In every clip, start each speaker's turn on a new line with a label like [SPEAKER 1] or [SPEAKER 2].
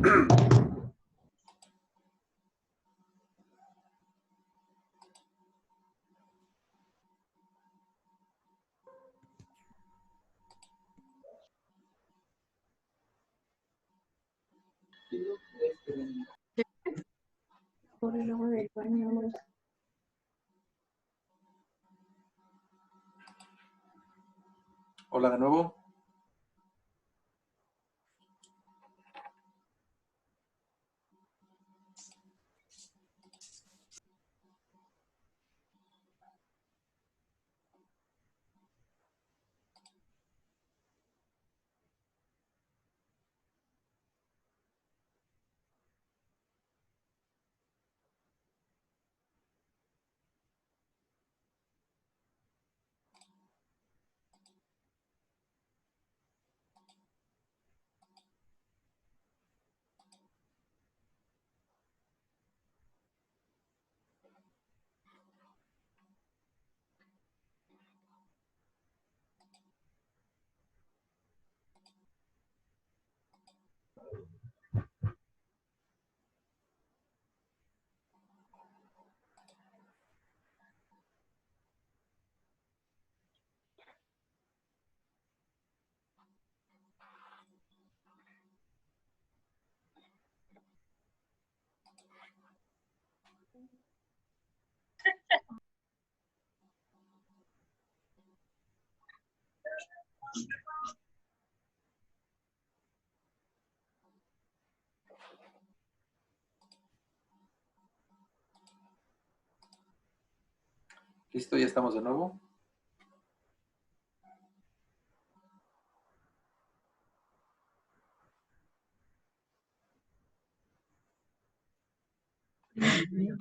[SPEAKER 1] Por el agua del baño.
[SPEAKER 2] Hola de nuevo. Listo, ya estamos de nuevo.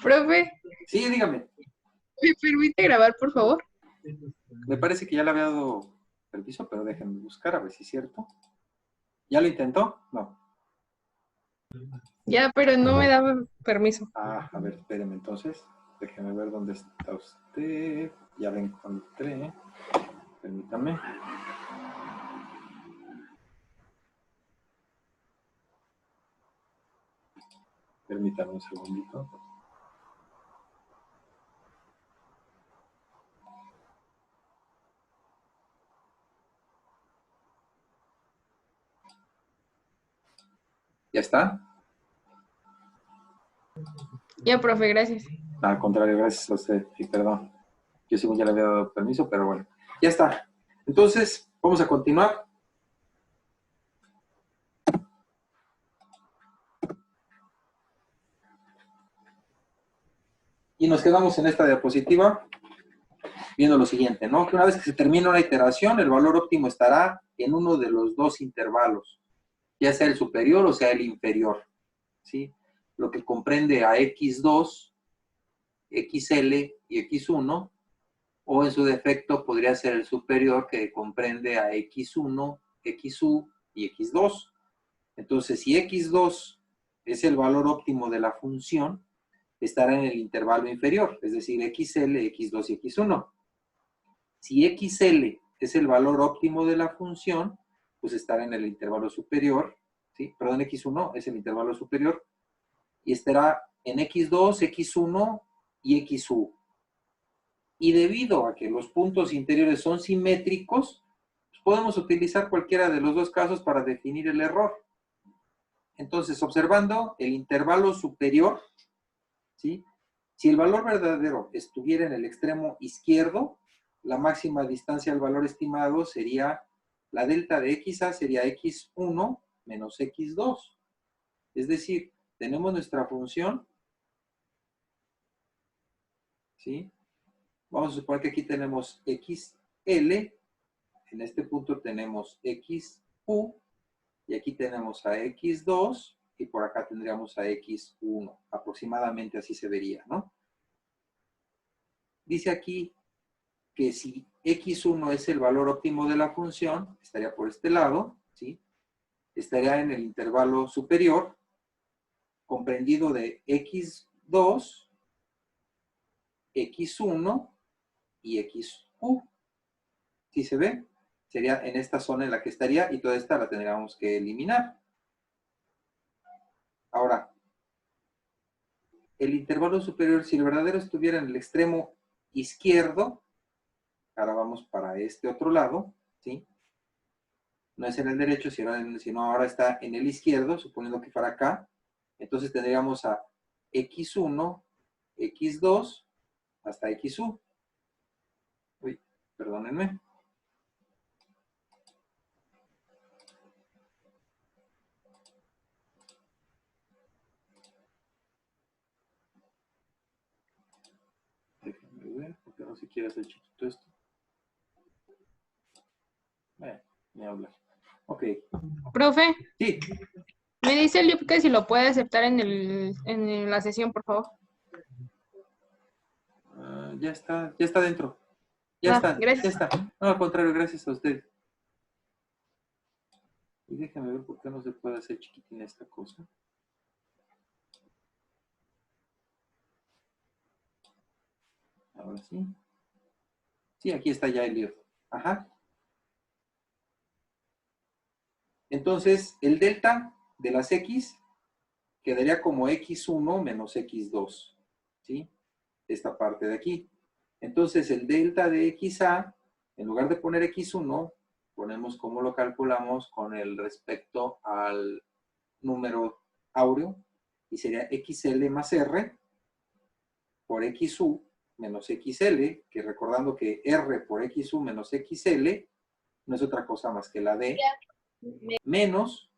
[SPEAKER 1] Profe,
[SPEAKER 2] Sí, dígame.
[SPEAKER 1] ¿me permite grabar, por favor?
[SPEAKER 2] Me parece que ya le había dado permiso, pero déjenme buscar a ver si es cierto. ¿Ya lo intentó? No.
[SPEAKER 1] Ya, pero no me daba permiso.
[SPEAKER 2] Ah, a ver, espéreme entonces. Déjeme ver dónde está usted. Ya la encontré. Permítame. Permítame un segundito. ¿Ya está?
[SPEAKER 1] Ya, profe, gracias.
[SPEAKER 2] Al contrario, gracias a usted. Y perdón. Yo según ya le había dado permiso, pero bueno. Ya está. Entonces, vamos a continuar. Y nos quedamos en esta diapositiva viendo lo siguiente, ¿no? Que una vez que se termina una iteración, el valor óptimo estará en uno de los dos intervalos, ya sea el superior o sea el inferior, ¿sí? Lo que comprende a x2, xl y x1, o en su defecto podría ser el superior que comprende a x1, xu y x2. Entonces, si x2 es el valor óptimo de la función, estará en el intervalo inferior, es decir, xl, x2 y x1. Si xl es el valor óptimo de la función, pues estará en el intervalo superior, ¿sí? Perdón, x1 es el intervalo superior, y estará en x2, x1 y xu. Y debido a que los puntos interiores son simétricos, pues podemos utilizar cualquiera de los dos casos para definir el error. Entonces, observando el intervalo superior, ¿sí? Si el valor verdadero estuviera en el extremo izquierdo, la máxima distancia al valor estimado sería, la delta de xa sería x1 menos x2. Es decir, tenemos nuestra función, ¿sí? Vamos a suponer que aquí tenemos xl, en este punto tenemos xu, y aquí tenemos a x2, y por acá tendríamos a x1. Aproximadamente así se vería, ¿no? Dice aquí que si x1 es el valor óptimo de la función, estaría por este lado, ¿sí? Estaría en el intervalo superior, comprendido de x2, x1 y xu. ¿Sí se ve? Sería en esta zona en la que estaría, y toda esta la tendríamos que eliminar. Ahora, el intervalo superior, si el verdadero estuviera en el extremo izquierdo, ahora vamos para este otro lado, ¿sí? No es en el derecho, sino ahora está en el izquierdo, suponiendo que fuera acá. Entonces tendríamos a x1, x2, hasta xu. Uy, perdónenme. Déjenme ver, porque no se quiere hacer chiquito esto. Ni hablar. Ok.
[SPEAKER 1] Profe,
[SPEAKER 2] Sí,
[SPEAKER 1] me dice el LIP que si lo puede aceptar en la sesión, por favor.
[SPEAKER 2] ya está dentro. Ya
[SPEAKER 1] Ah,
[SPEAKER 2] está, ya
[SPEAKER 1] gracias.
[SPEAKER 2] está. No, al contrario, gracias a usted. Y déjame ver por qué no se puede hacer chiquitín esta cosa. Ahora sí. Sí, aquí está ya el lío. Ajá. Entonces, el delta de las x quedaría como x1 menos x2. ¿Sí? Esta parte de aquí. Entonces, el delta de xa, en lugar de poner x1, ponemos como lo calculamos con el respecto al número áureo, y sería xl más r por xu menos xl, que recordando que r por xu menos xl no es otra cosa más que la d, menos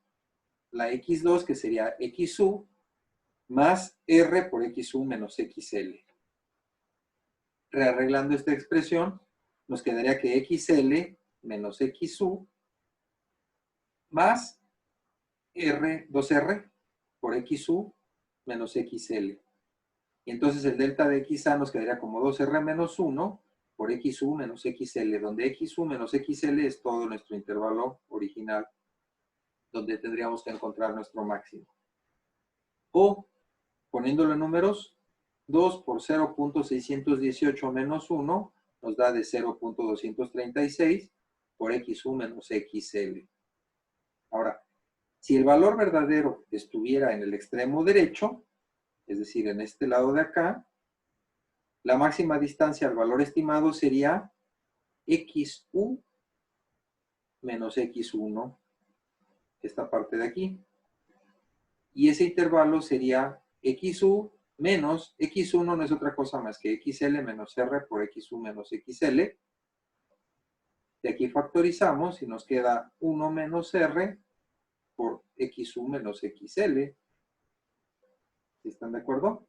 [SPEAKER 2] la x2, que sería xu, más r por xu menos xl. Rearreglando esta expresión, nos quedaría que xl menos xu más r, 2r por xu menos xl. Y entonces el delta de xa nos quedaría como 2r menos 1 por xu menos xl, donde xu menos xl es todo nuestro intervalo original, donde tendríamos que encontrar nuestro máximo. O, poniéndolo en números, 2 por 0.618 menos 1 nos da de 0.236 por xu menos xl. Ahora, si el valor verdadero estuviera en el extremo derecho, es decir, en este lado de acá, la máxima distancia al valor estimado sería xu menos x1, esta parte de aquí. Y ese intervalo sería xu menos x1, no es otra cosa más que xl menos r por xu menos xl. De aquí factorizamos y nos queda 1 menos r por xu menos xl. ¿Sí están de acuerdo?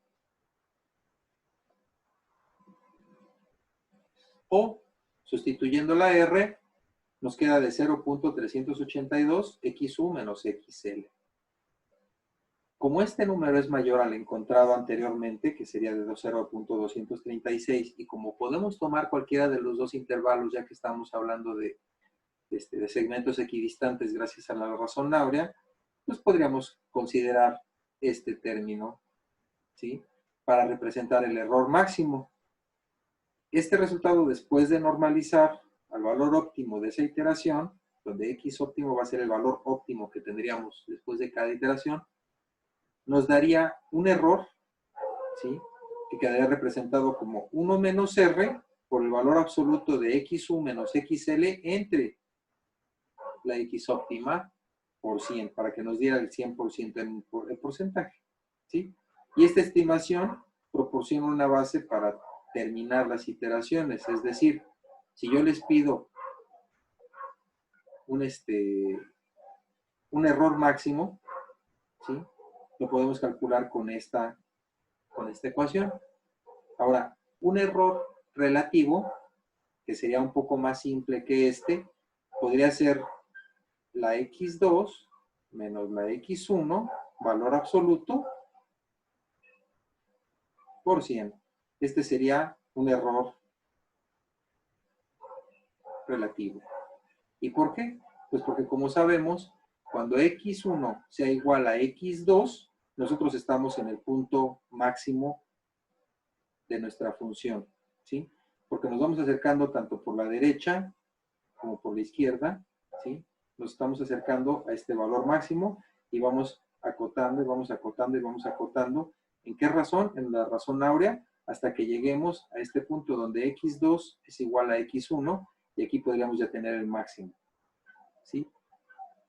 [SPEAKER 2] O, sustituyendo la r, nos queda de 0.382 xu menos xl. Como este número es mayor al encontrado anteriormente, que sería de 0.236, y como podemos tomar cualquiera de los dos intervalos, ya que estamos hablando de segmentos equidistantes gracias a la razón áurea, pues podríamos considerar este término, ¿sí?, para representar el error máximo. Este resultado, después de normalizar al valor óptimo de esa iteración, donde x óptimo va a ser el valor óptimo que tendríamos después de cada iteración, nos daría un error, ¿sí?, que quedaría representado como 1 menos r por el valor absoluto de xu menos xl entre la x óptima por 100, para que nos diera el 100% en el porcentaje, ¿sí? Y esta estimación proporciona una base para terminar las iteraciones, es decir, si yo les pido un error máximo, ¿sí?, lo podemos calcular con esta ecuación. Ahora, un error relativo, que sería un poco más simple que podría ser la x2 menos la x1, valor absoluto, por 100. Este sería un error relativo. ¿Y por qué? Pues porque, como sabemos, cuando x1 sea igual a x2, nosotros estamos en el punto máximo de nuestra función, ¿sí? Porque nos vamos acercando tanto por la derecha como por la izquierda, ¿sí? Nos estamos acercando a este valor máximo y vamos acotando y vamos acotando y vamos acotando. ¿En qué razón? En la razón áurea, hasta que lleguemos a este punto donde x2 es igual a x1 y aquí podríamos ya tener el máximo. ¿Sí?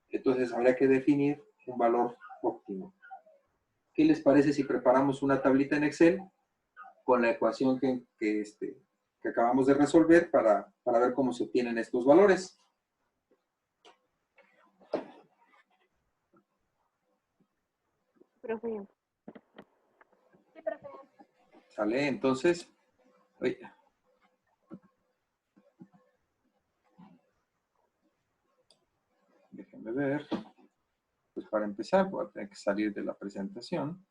[SPEAKER 2] Entonces habría que definir un valor óptimo. ¿Qué les parece si preparamos una tablita en Excel con la ecuación que acabamos de resolver para ver cómo se obtienen estos valores?
[SPEAKER 3] Profe.
[SPEAKER 2] ¿Sale? Entonces, déjenme ver. Pues para empezar voy a tener que salir de la presentación.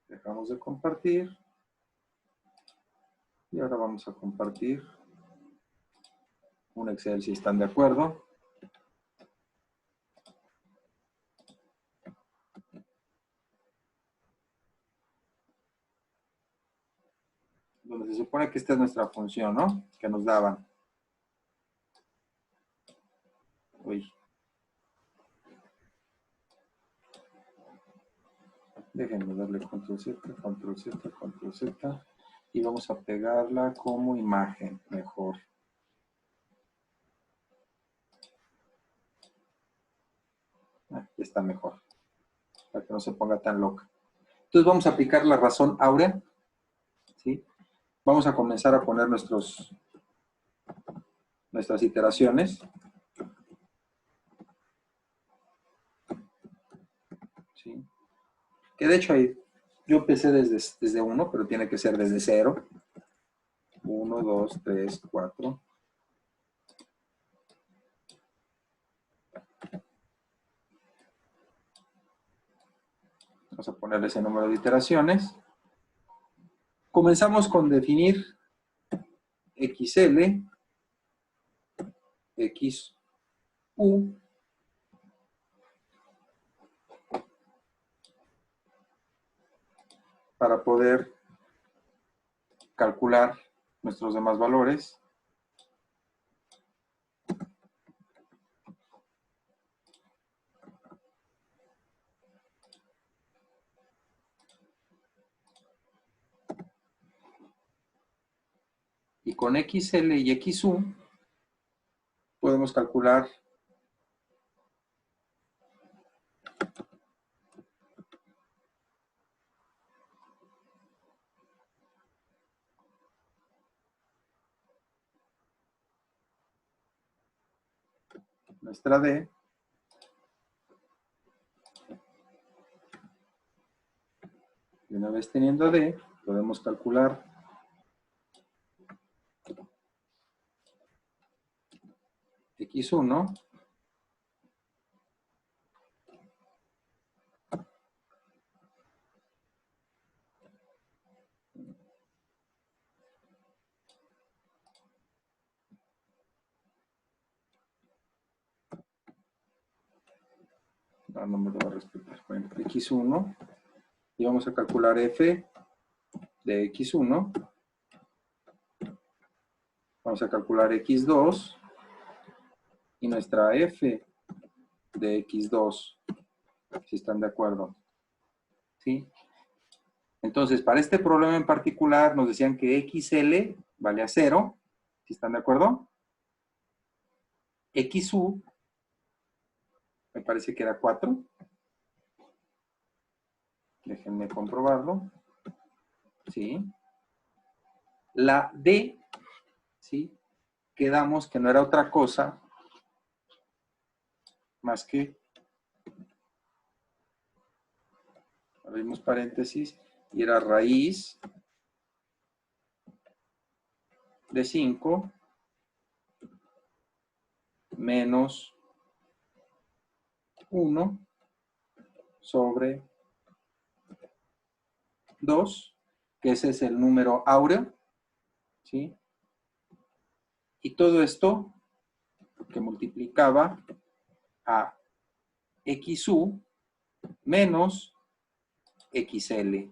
[SPEAKER 2] Dejamos de compartir. Y ahora vamos a compartir un Excel si están de acuerdo. Donde se supone que esta es nuestra función, ¿no? Que nos daban. Uy. Déjenme darle control Z, control Z, control Z. Y vamos a pegarla como imagen, mejor. Ya está mejor. Para que no se ponga tan loca. Entonces vamos a aplicar la razón áurea. ¿Sí? Vamos a comenzar a poner nuestras iteraciones. ¿Sí? Que de hecho yo empecé desde 1, pero tiene que ser desde 0. 1, 2, 3, 4. Vamos a ponerle ese número de iteraciones. Comenzamos con definir XL, XU, para poder calcular nuestros demás valores. Y con XL y XU podemos calcular nuestra D. Y una vez teniendo D, podemos calcular X1 no me lo va a respetar. Bueno, X1 y vamos a calcular F de X1. Vamos a calcular X2 y nuestra F de X2, si están de acuerdo. ¿Sí? Entonces, para este problema en particular nos decían que XL vale a 0, si están de acuerdo. XU me parece que era 4. Déjenme comprobarlo. ¿Sí? La D, ¿sí? Quedamos que no era otra cosa más que, abrimos paréntesis, y era raíz de 5 menos 1 sobre 2, que ese es el número áureo, ¿sí? Y todo esto que multiplicaba a XU menos XL.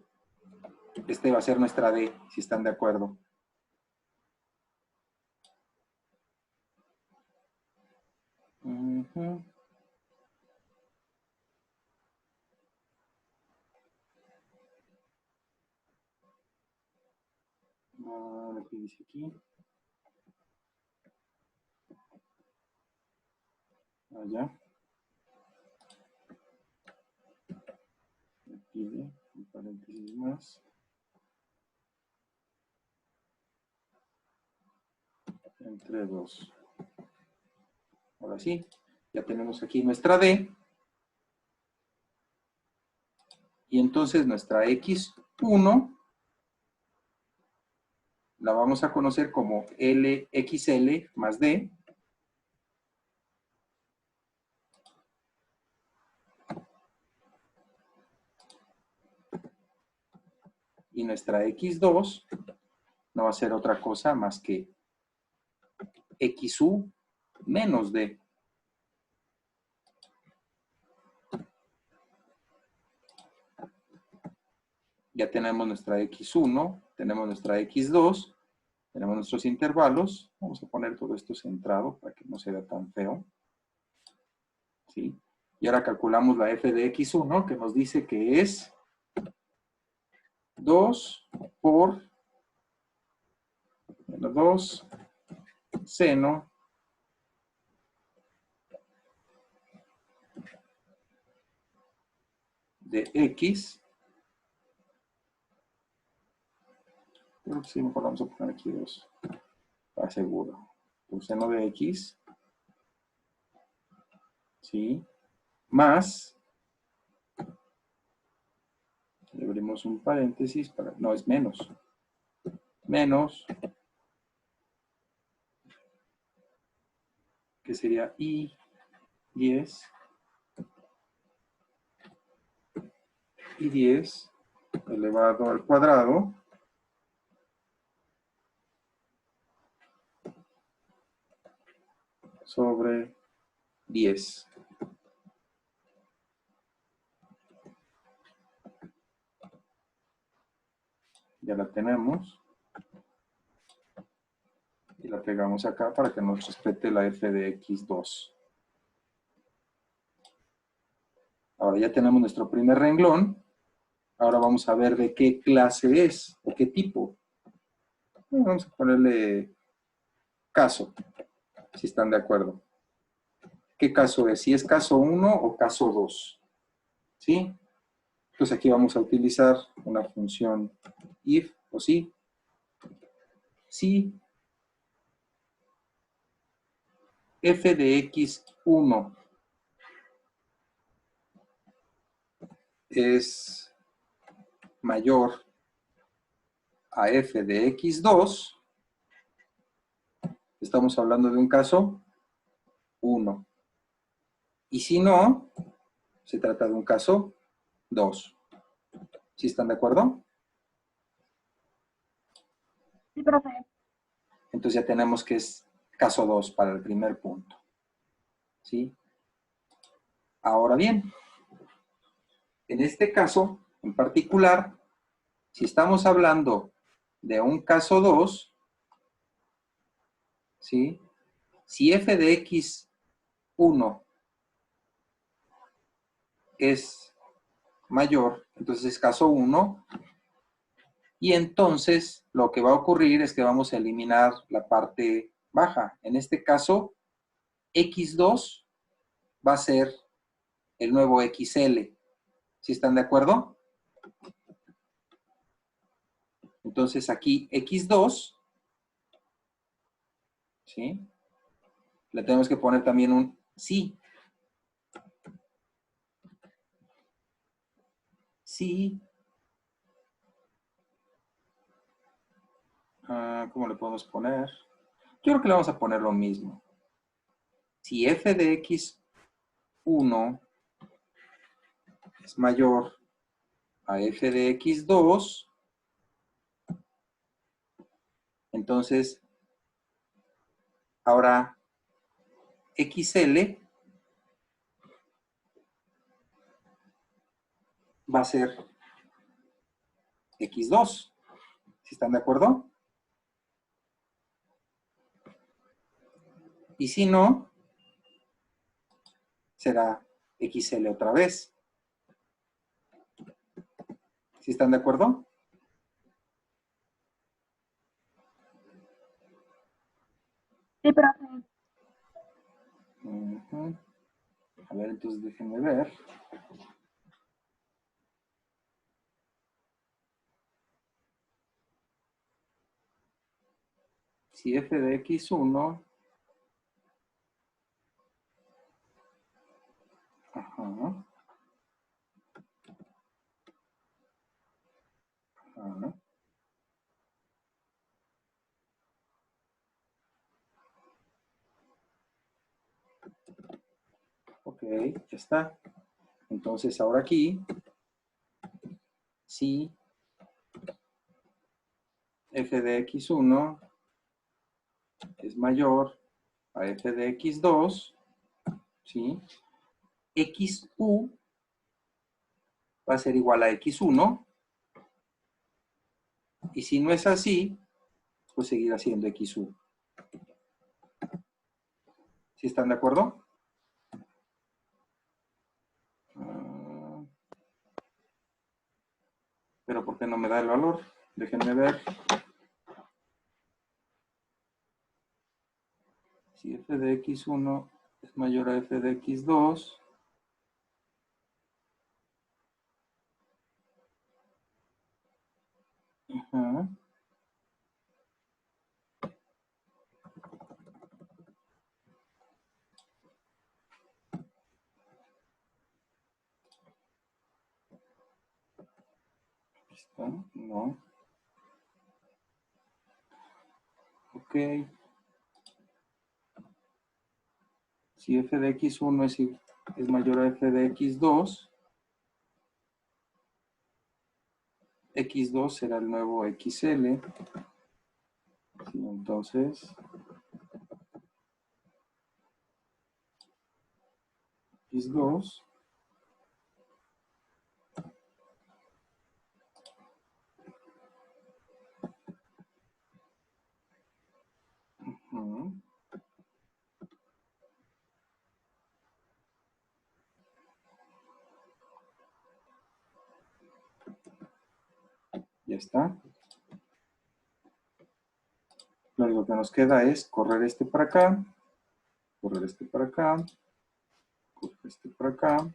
[SPEAKER 2] Este va a ser nuestra D, si están de acuerdo. ¿Qué dice aquí? Allá. Pide un paréntesis más. Entre 2. Ahora sí, ya tenemos aquí nuestra D. Y entonces nuestra X1 la vamos a conocer como LXL más D. Y nuestra X2 no va a ser otra cosa más que XU menos D. Ya tenemos nuestra X1, tenemos nuestra X2, tenemos nuestros intervalos. Vamos a poner todo esto centrado para que no se vea tan feo. ¿Sí? Y ahora calculamos la f de X1, que nos dice que es 2 por menos 2 seno de X. Creo que sí, mejor vamos a poner aquí 2, para seguro. Por seno de X, ¿sí? Más, le abrimos un paréntesis, para, no, es menos. Menos, que sería I10, I10 elevado al cuadrado sobre 10. Ya la tenemos. Y la pegamos acá para que nos respete la f de x2. Ahora ya tenemos nuestro primer renglón. Ahora vamos a ver de qué clase es o qué tipo. Vamos a ponerle caso, si están de acuerdo. ¿Qué caso es? Si es caso 1 o caso 2. ¿Sí? Entonces aquí vamos a utilizar una función if o si. Si f de x1 es mayor a f de x2, estamos hablando de un caso 1. Y si no, se trata de un caso 2. ¿Sí están de acuerdo?
[SPEAKER 1] Sí, profe.
[SPEAKER 2] Entonces ya tenemos que es caso 2 para el primer punto. ¿Sí? Ahora bien, en este caso en particular, si estamos hablando de un caso 2, ¿sí? Si f de x1 es mayor, entonces es caso 1, y entonces lo que va a ocurrir es que vamos a eliminar la parte baja. En este caso, x2 va a ser el nuevo XL. ¿Sí están de acuerdo? Entonces aquí X2, ¿sí? Le tenemos que poner también un sí. Sí. ¿Cómo le podemos poner? Yo creo que le vamos a poner lo mismo. Si f de x1 es mayor a f de x2, entonces ahora xl va a ser x2. ¿Sí están de acuerdo? Y si no, será xl otra vez. ¿Sí están de acuerdo?
[SPEAKER 1] Sí, profe.
[SPEAKER 2] Ujú. A ver, entonces déjenme ver. Si f de x1, ajá, ajá, ok, ya está. Entonces ahora aquí, si f de x1 es mayor a f de x2, ¿sí? xu va a ser igual a x1, y si no es así, pues seguirá siendo xu. ¿Sí están de acuerdo? Pero ¿por qué no me da el valor? Déjenme ver. Si f de x1 es mayor a f de x2, ajá, ¿está? No. Ok. Si f de x1 es mayor a f de x2, x2 será el nuevo xl. Sí, entonces, x2 uh, ya está. Lo único que nos queda es correr este para acá, correr este para acá, correr este para acá.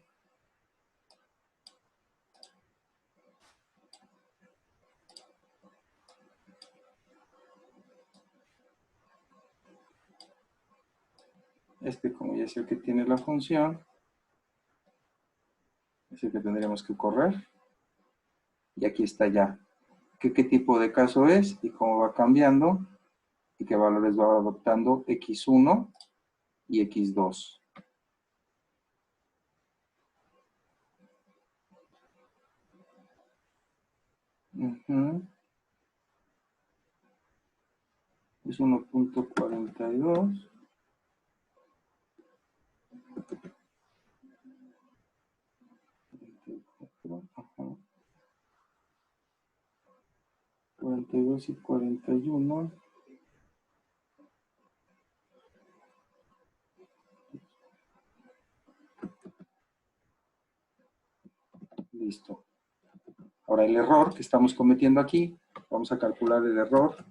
[SPEAKER 2] Este, como ya es el que tiene la función, es el que tendríamos que correr. Y aquí está ya. ¿Qué tipo de caso es y cómo va cambiando? Y qué valores va adoptando x1 y x2. Es 1.42. 42 y 41. Listo. Ahora el error que estamos cometiendo aquí, vamos a calcular el error.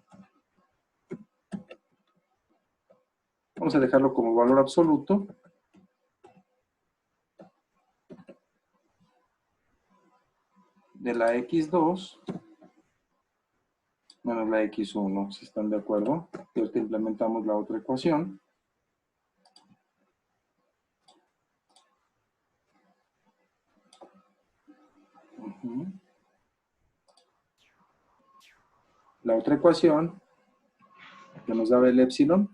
[SPEAKER 2] Vamos a dejarlo como valor absoluto. De la x2 menos la x1, si están de acuerdo. Y ahorita implementamos la otra ecuación. La otra ecuación que nos daba el epsilon.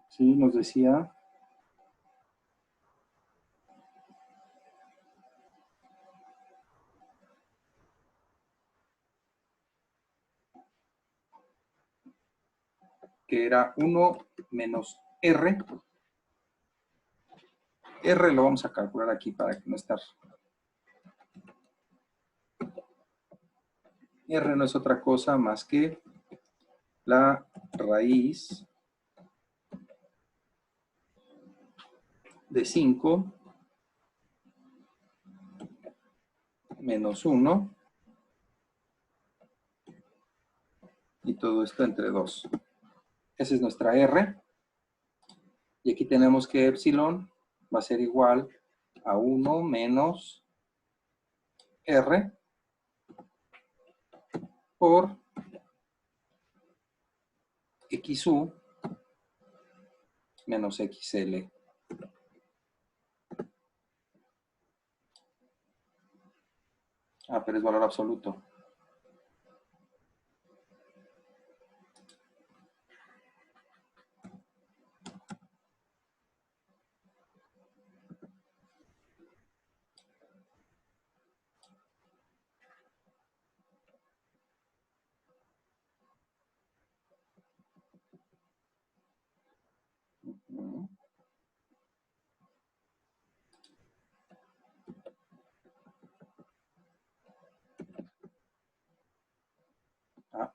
[SPEAKER 2] Sí, nos decía que era 1 menos R R lo vamos a calcular aquí para que no estar. R no es otra cosa más que la raíz de 5 menos 1 y todo esto entre 2. Esa es nuestra R. Y aquí tenemos que epsilon va a ser igual a 1 menos R por XU menos XL. Pero es valor absoluto.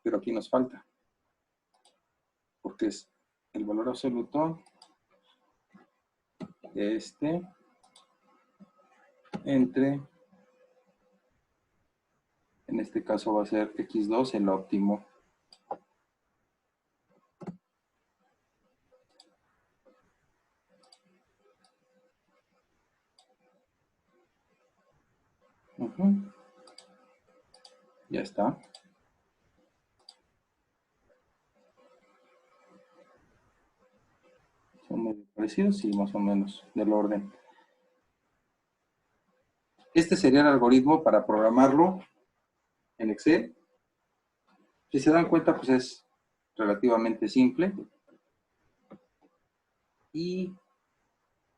[SPEAKER 2] Pero aquí nos falta. Porque es el valor absoluto de este entre, en este caso va a ser x2 el óptimo. Ya está. Son medio parecidos, sí, más o menos, del orden. Este sería el algoritmo para programarlo en Excel. Si se dan cuenta, pues es relativamente simple. Y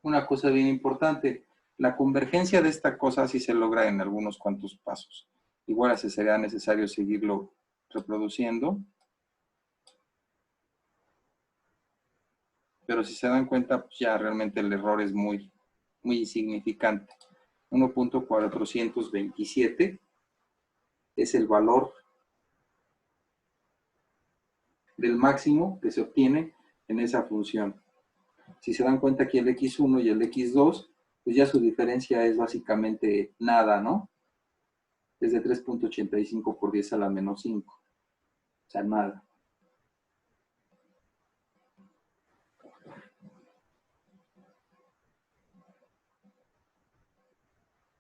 [SPEAKER 2] una cosa bien importante, la convergencia de esta cosa sí se logra en algunos cuantos pasos. Igual así sería necesario seguirlo reproduciendo. Pero si se dan cuenta, pues ya realmente el error es muy insignificante. 1.427 es el valor del máximo que se obtiene en esa función. Si se dan cuenta aquí el x1 y el x2, pues ya su diferencia es básicamente nada, ¿no? Es de 3.85 por 10 a la menos 5. O sea, nada.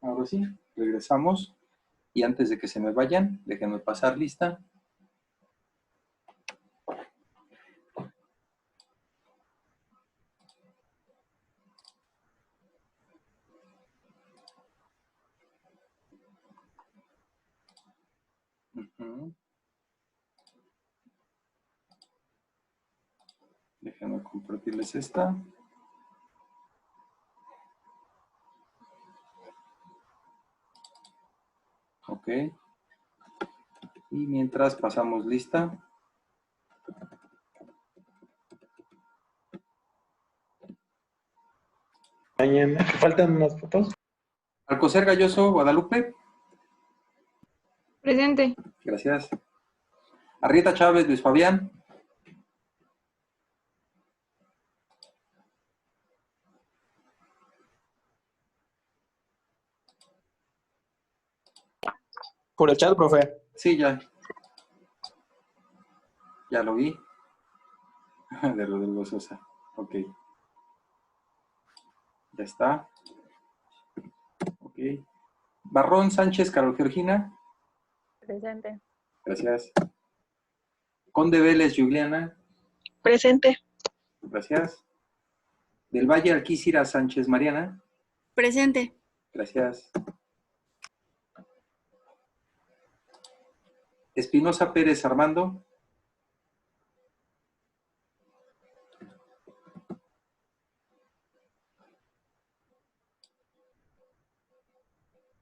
[SPEAKER 2] Ahora sí, regresamos. Y antes de que se me vayan, déjenme pasar lista. Déjenme compartirles esta. Ok. Y mientras pasamos lista.
[SPEAKER 3] Mañana, faltan unas fotos.
[SPEAKER 2] Alcocer Galloso, Guadalupe.
[SPEAKER 1] Presente.
[SPEAKER 2] Gracias. Arrieta Chávez, Luis Fabián.
[SPEAKER 3] Por el chat, profe.
[SPEAKER 2] Sí, ya. Ya lo vi. De Rodrigo Sosa. Ok. Ya está. Ok. Barrón Sánchez, Carol Georgina.
[SPEAKER 4] Presente.
[SPEAKER 2] Gracias. Conde Vélez, Juliana.
[SPEAKER 4] Presente.
[SPEAKER 2] Gracias. Del Valle Alquícira Sánchez, Mariana.
[SPEAKER 4] Presente.
[SPEAKER 2] Gracias. Espinosa Pérez, Armando.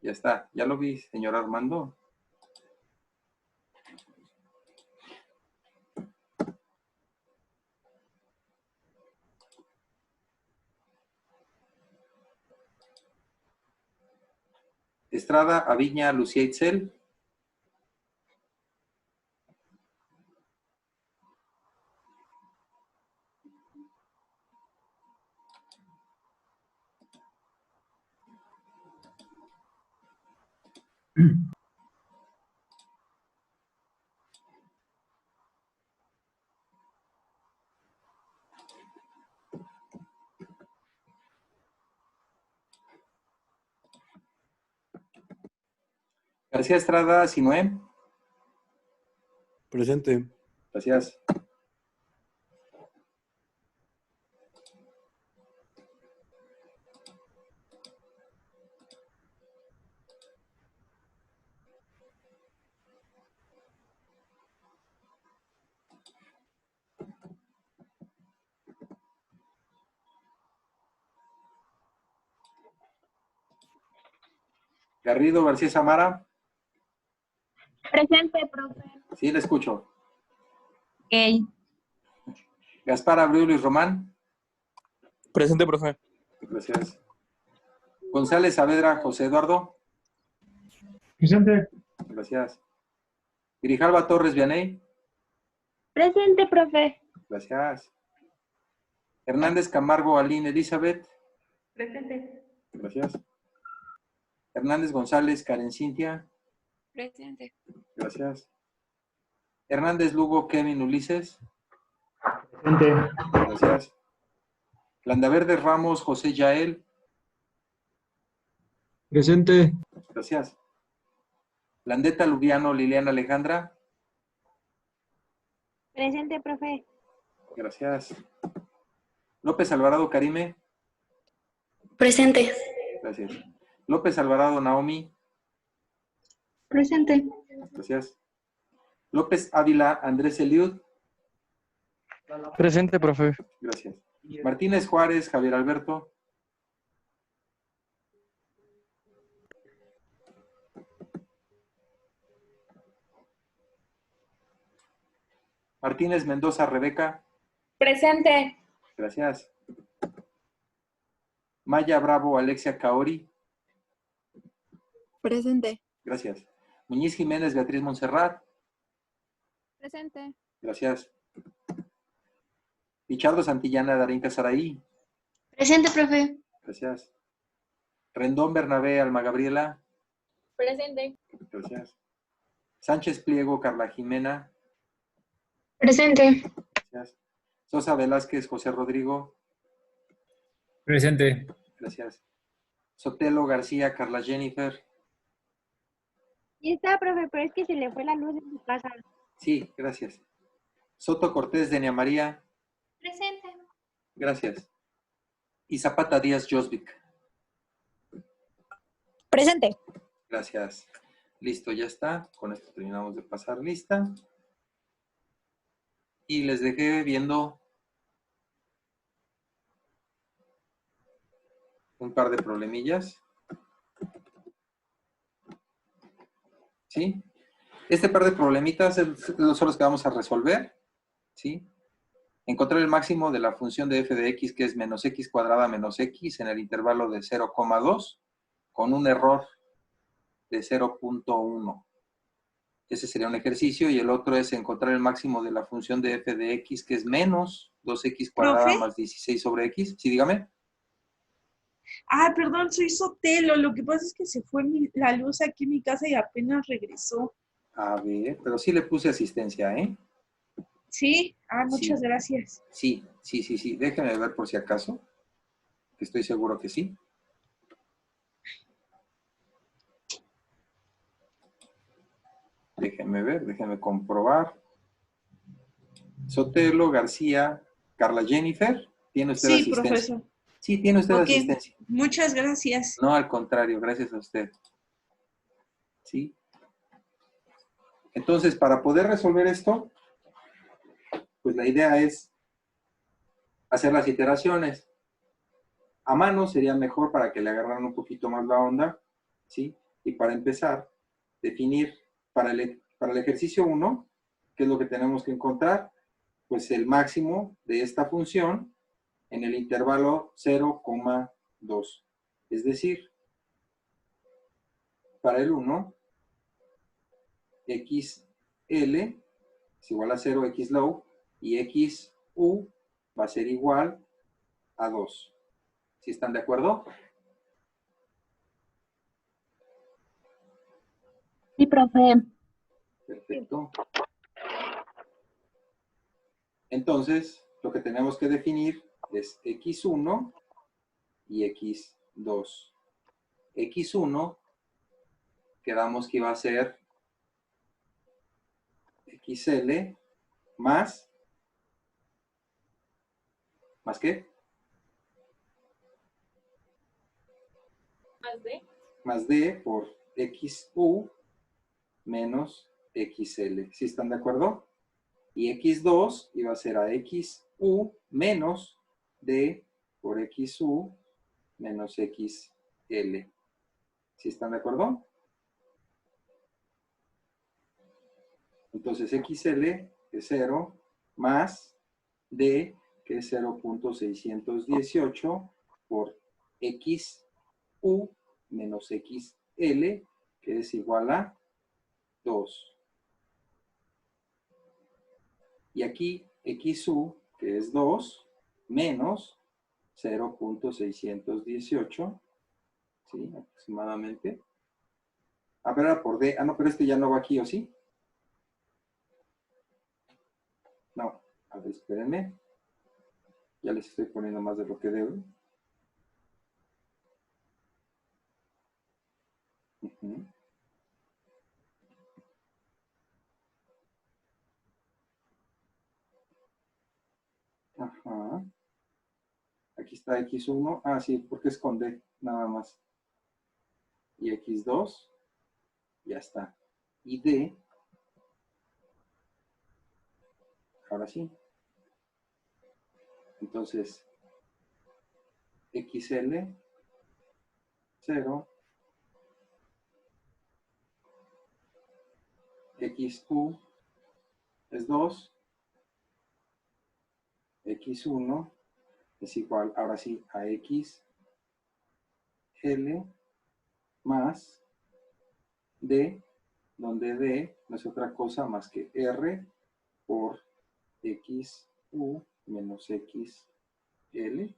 [SPEAKER 2] Ya está. Ya lo vi, señor Armando. Estrada, Aviña, Lucía Itzel. García Estrada, Sinué.
[SPEAKER 3] Presente.
[SPEAKER 2] Gracias. Garrido García Samara.
[SPEAKER 4] Presente, profe.
[SPEAKER 2] Sí, le escucho.
[SPEAKER 4] Ok.
[SPEAKER 2] Gaspar Abreu Luis Román.
[SPEAKER 3] Presente, profe.
[SPEAKER 2] Gracias. González Saavedra José Eduardo.
[SPEAKER 3] Presente.
[SPEAKER 2] Gracias. Grijalva Torres Vianey.
[SPEAKER 4] Presente, profe.
[SPEAKER 2] Gracias. Hernández Camargo Aline Elizabeth.
[SPEAKER 4] Presente.
[SPEAKER 2] Gracias. Hernández González Karen Cintia.
[SPEAKER 4] Presente.
[SPEAKER 2] Gracias. Hernández Lugo Kevin Ulises.
[SPEAKER 3] Presente.
[SPEAKER 2] Gracias. Landaverde Ramos José Yael.
[SPEAKER 3] Presente.
[SPEAKER 2] Gracias. Landeta Lubiano Liliana Alejandra.
[SPEAKER 4] Presente, profe.
[SPEAKER 2] Gracias. López Alvarado Karime.
[SPEAKER 4] Presente.
[SPEAKER 2] Gracias. López Alvarado Naomi.
[SPEAKER 4] Presente.
[SPEAKER 2] Gracias. López Ávila Andrés Eliud.
[SPEAKER 3] Presente, profe.
[SPEAKER 2] Gracias. Martínez Juárez Javier Alberto. Martínez Mendoza Rebeca.
[SPEAKER 4] Presente.
[SPEAKER 2] Gracias. Maya Bravo Alexia Kaori.
[SPEAKER 4] Presente.
[SPEAKER 2] Gracias. Muñiz Jiménez Beatriz Montserrat.
[SPEAKER 4] Presente.
[SPEAKER 2] Gracias. Pichardo Santillana Darín Casaraí.
[SPEAKER 4] Presente, profe.
[SPEAKER 2] Gracias. Rendón Bernabé Alma Gabriela.
[SPEAKER 4] Presente.
[SPEAKER 2] Gracias. Sánchez Pliego Carla Jimena.
[SPEAKER 1] Presente.
[SPEAKER 2] Gracias. Sosa Velázquez José Rodrigo.
[SPEAKER 3] Presente.
[SPEAKER 2] Gracias. Sotelo García Carla Jennifer.
[SPEAKER 4] Y está, profe, pero es que se le fue la luz en su casa.
[SPEAKER 2] Sí, gracias. Soto Cortés Denia María.
[SPEAKER 4] Presente.
[SPEAKER 2] Gracias. Y Zapata Díaz Josvik.
[SPEAKER 4] Presente.
[SPEAKER 2] Gracias. Listo, ya está. Con esto terminamos de pasar lista. Y les dejé viendo un par de problemillas. ¿Sí? Este par de problemitas son los que vamos a resolver. ¿Sí? Encontrar el máximo de la función de f de x, que es menos x cuadrada menos x en el intervalo de 0,2 con un error de 0,1. Ese sería un ejercicio. Y el otro es encontrar el máximo de la función de f de x, que es menos 2x cuadrada
[SPEAKER 5] ¿Profe?
[SPEAKER 2] más 16 sobre x. Sí, dígame.
[SPEAKER 5] Ah, perdón, soy Sotelo. Lo que pasa es que se fue la luz aquí en mi casa y apenas regresó.
[SPEAKER 2] A ver, pero sí le puse asistencia, ¿eh?
[SPEAKER 5] ¿Sí? Ah, muchas
[SPEAKER 2] Sí.
[SPEAKER 5] gracias.
[SPEAKER 2] Sí. Déjenme ver por si acaso, que estoy seguro que sí. Déjenme ver, déjenme comprobar. Sotelo, García, Carla Jennifer, ¿tiene usted
[SPEAKER 5] Sí,
[SPEAKER 2] asistencia?
[SPEAKER 5] profesor.
[SPEAKER 2] Sí, tiene usted
[SPEAKER 5] Ok,
[SPEAKER 2] asistencia.
[SPEAKER 5] muchas gracias.
[SPEAKER 2] No, al contrario, gracias a usted. ¿Sí? Entonces, para poder resolver esto, pues la idea es hacer las iteraciones. A mano sería mejor para que le agarraran un poquito más la onda, ¿sí? Y para empezar, definir para el ejercicio 1, ¿qué es lo que tenemos que encontrar? Pues el máximo de esta función en el intervalo 0,2. Es decir, para el 1, XL es igual a 0, X low, y XU va a ser igual a 2. ¿Sí están de acuerdo?
[SPEAKER 4] Sí, profe.
[SPEAKER 2] Perfecto. Entonces, lo que tenemos que definir es X1 y X2. X1, quedamos que iba a ser XL ¿más qué? Más D por XU menos XL. ¿Sí están de acuerdo? Y X2 iba a ser a XU menos D por XU menos XL. ¿Sí están de acuerdo? Entonces XL es 0 más D, que es 0.618 por XU menos XL, que es igual a 2. Y aquí XU, que es 2, menos 0.618, ¿sí? Aproximadamente. A ver, por D. Ah, no, pero este ya no va aquí, ¿o sí? No. A ver, espérenme. Ya les estoy poniendo más de lo que debo. Ajá. Aquí está X1. Ah, sí, porque es con D, nada más. Y X2, ya está. Y D, ahora sí. Entonces, XL, 0. XU es 2. X1 es igual, ahora sí, a XL más D, donde D no es otra cosa más que R por XU menos XL.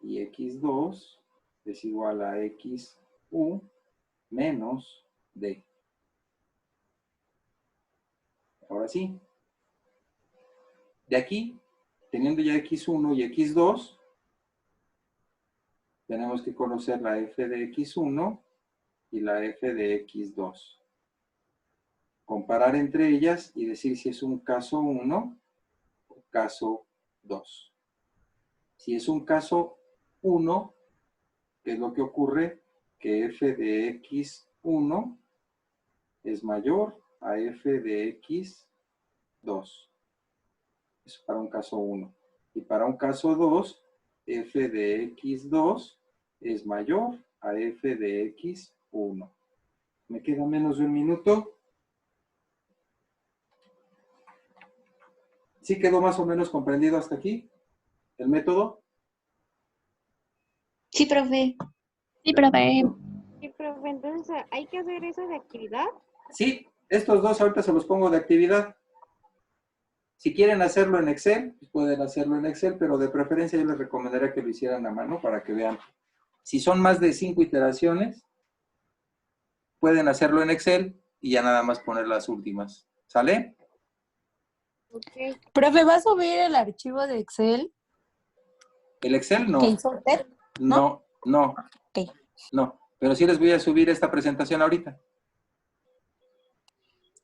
[SPEAKER 2] Y X2 es igual a XU menos D. Ahora sí. De aquí, teniendo ya X1 y X2, tenemos que conocer la f de X1 y la f de X2. Comparar entre ellas y decir si es un caso 1 o caso 2. Si es un caso 1, ¿qué es lo que ocurre? Que f de X1 es mayor a f de X2. Eso para un caso 1. Y para un caso 2, f de X2 es mayor a f de X1. ¿Me queda menos de un minuto? ¿Sí quedó más o menos comprendido hasta aquí el método?
[SPEAKER 4] Sí, profe.
[SPEAKER 1] Sí, profe.
[SPEAKER 4] Sí, profe. Entonces, ¿hay que hacer eso de actividad?
[SPEAKER 2] Sí, estos dos ahorita se los pongo de actividad. Si quieren hacerlo en Excel, pues pueden hacerlo en Excel, pero de preferencia yo les recomendaría que lo hicieran a mano para que vean. Si son más de 5 iteraciones, pueden hacerlo en Excel y ya nada más poner las últimas. ¿Sale?
[SPEAKER 4] Ok.
[SPEAKER 6] Profe, ¿va a subir el archivo de Excel
[SPEAKER 2] El Excel no.
[SPEAKER 6] que hizo usted?
[SPEAKER 2] No, no.
[SPEAKER 6] Ok.
[SPEAKER 2] No. Pero sí les voy a subir esta presentación ahorita.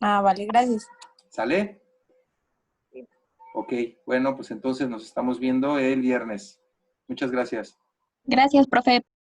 [SPEAKER 6] Ah, vale, gracias.
[SPEAKER 2] ¿Sale? Ok, bueno, pues entonces nos estamos viendo el viernes. Muchas gracias.
[SPEAKER 1] Gracias, profe.